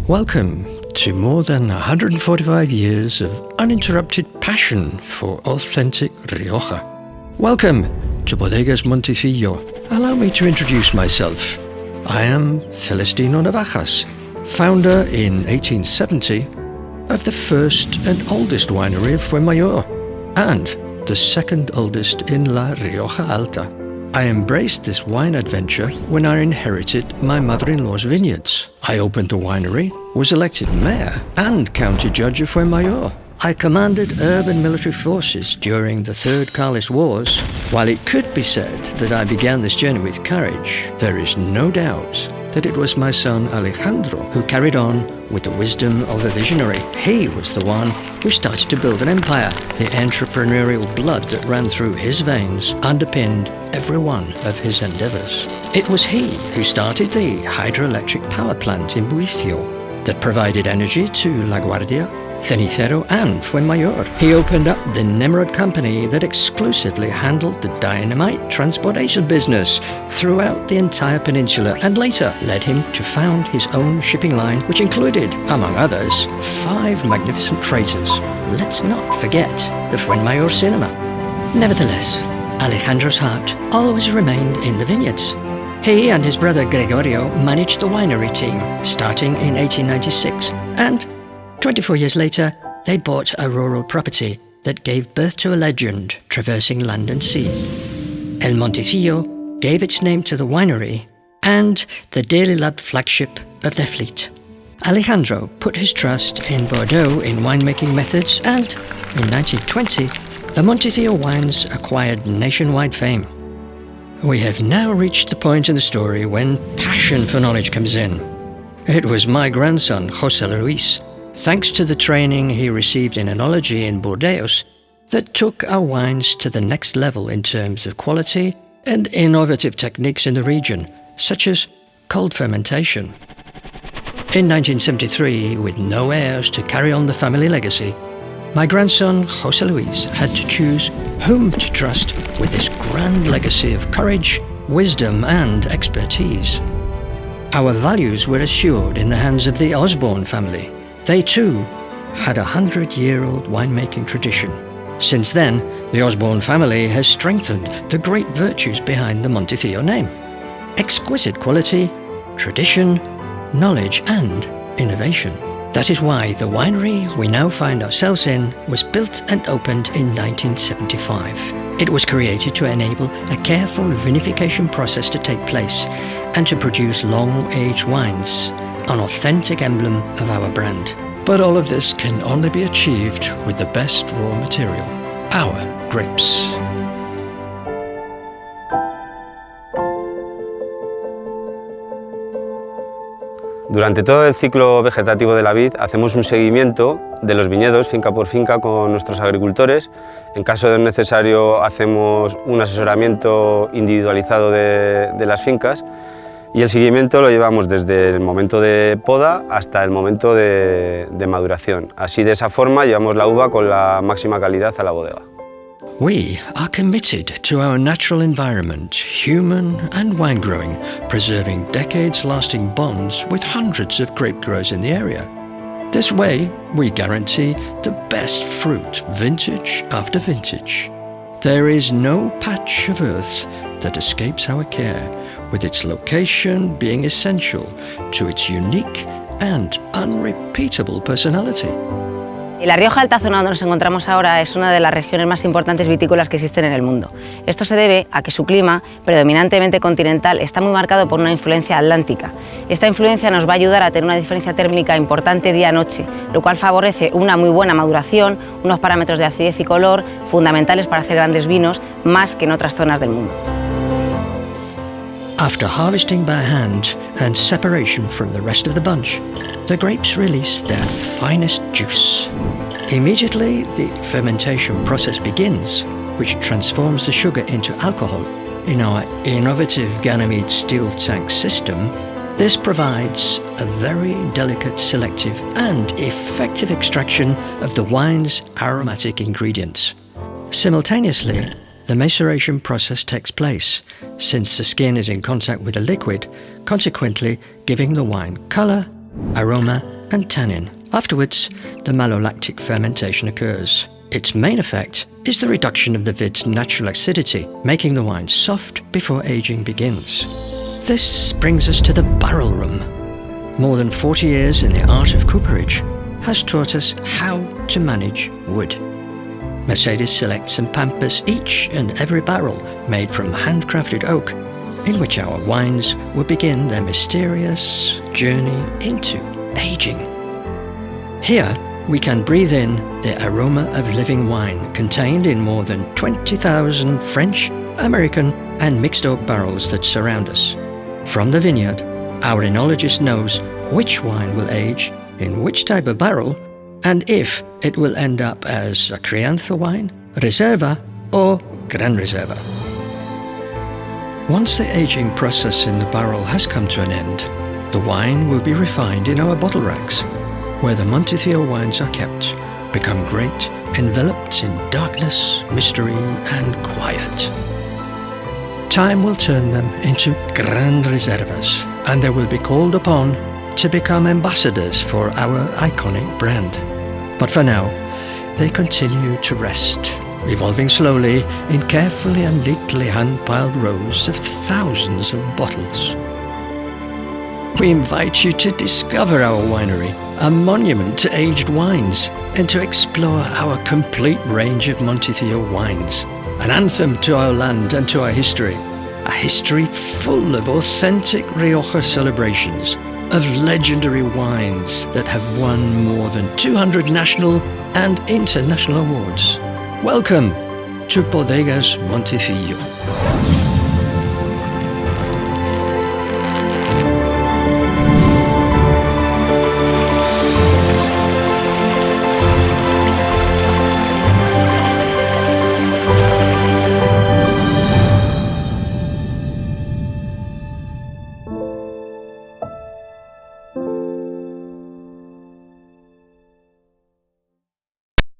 Welcome to more than 145 years of uninterrupted passion for authentic Rioja. Welcome to Bodegas Montecillo. Allow me to introduce myself. I am Celestino Navajas, founder in 1870 of the first and oldest winery of Fuenmayor and the second oldest in La Rioja Alta. I embraced this wine adventure when I inherited my mother-in-law's vineyards. I opened a winery, was elected mayor and county judge of Fuenmayor. I commanded urban military forces during the Third Carlist Wars. While it could be said that I began this journey with courage, there is no doubt that it was my son Alejandro who carried on with the wisdom of a visionary. He was the one who started to build an empire. The entrepreneurial blood that ran through his veins underpinned every one of his endeavors. It was he who started the hydroelectric power plant in Montecillo that provided energy to La Guardia, Cenicero and Fuenmayor. He opened up the Nemrod company that exclusively handled the dynamite transportation business throughout the entire peninsula, and later led him to found his own shipping line, which included, among others, 5 magnificent freighters. Let's not forget the Fuenmayor cinema. Nevertheless, Alejandro's heart always remained in the vineyards. He and his brother Gregorio managed the winery team starting in 1896, and 24 years later, they bought a rural property that gave birth to a legend traversing land and sea. El Montecillo gave its name to the winery and the dearly loved flagship of their fleet. Alejandro put his trust in Bordeaux in winemaking methods, and in 1920, the Montecillo wines acquired nationwide fame. We have now reached the point in the story when passion for knowledge comes in. It was my grandson, José Luis, thanks to the training he received in enology in Bordeaux, that took our wines to the next level in terms of quality and innovative techniques in the region, such as cold fermentation. In 1973, with no heirs to carry on the family legacy, my grandson, José Luis, had to choose whom to trust with this grand legacy of courage, wisdom, and expertise. Our values were assured in the hands of the Osborne family. They too had a 100-year-old winemaking tradition. Since then, the Osborne family has strengthened the great virtues behind the Montecillo name: exquisite quality, tradition, knowledge, and innovation. That is why the winery we now find ourselves in was built and opened in 1975. It was created to enable a careful vinification process to take place and to produce long-aged wines, an authentic emblem of our brand. But all of this can only be achieved with the best raw material, our grapes. Durante todo el ciclo vegetativo de la vid hacemos un seguimiento de los viñedos finca por finca con nuestros agricultores. En caso de necesario hacemos un asesoramiento individualizado de las fincas, y el seguimiento lo llevamos desde el momento de poda hasta el momento de maduración. Así, de esa forma, llevamos la uva con la máxima calidad a la bodega. We are committed to our natural environment, human and wine growing, preserving decades-lasting bonds with hundreds of grape growers in the area. This way, we guarantee the best fruit vintage after vintage. There is no patch of earth that escapes our care, with its location being essential to its unique and unrepeatable personality. La Rioja Alta, zona donde nos encontramos ahora, es una de las regiones más importantes vitícolas que existen en el mundo. Esto se debe a que su clima, predominantemente continental, está muy marcado por una influencia atlántica. Esta influencia nos va a ayudar a tener una diferencia térmica importante día-noche, lo cual favorece una muy buena maduración, unos parámetros de acidez y color fundamentales para hacer grandes vinos, más que en otras zonas del mundo. After harvesting by hand and separation from the rest of the bunch, the grapes release their finest juice. Immediately, the fermentation process begins, which transforms the sugar into alcohol. In our innovative Ganymede steel tank system, this provides a very delicate, selective, and effective extraction of the wine's aromatic ingredients. Simultaneously, the maceration process takes place, since the skin is in contact with the liquid, consequently giving the wine color, aroma and tannin. Afterwards, the malolactic fermentation occurs. Its main effect is the reduction of the vid's natural acidity, making the wine soft before aging begins. This brings us to the barrel room. More than 40 years in the art of cooperage has taught us how to manage wood. Mercedes selects and pampers each and every barrel made from handcrafted oak, in which our wines will begin their mysterious journey into aging. Here, we can breathe in the aroma of living wine contained in more than 20,000 French, American, and mixed oak barrels that surround us. From the vineyard, our enologist knows which wine will age in which type of barrel and if it will end up as a Crianza wine, Reserva, or Gran Reserva. Once the aging process in the barrel has come to an end, the wine will be refined in our bottle racks, where the Montecillo wines are kept, become great, enveloped in darkness, mystery, and quiet. Time will turn them into Gran Reservas, and they will be called upon to become ambassadors for our iconic brand. But for now, they continue to rest, evolving slowly in carefully and neatly hand-piled rows of thousands of bottles. We invite you to discover our winery, a monument to aged wines, and to explore our complete range of Montecillo wines, an anthem to our land and to our history, a history full of authentic Rioja celebrations, of legendary wines that have won more than 200 national and international awards. Welcome to Bodegas Montecillo.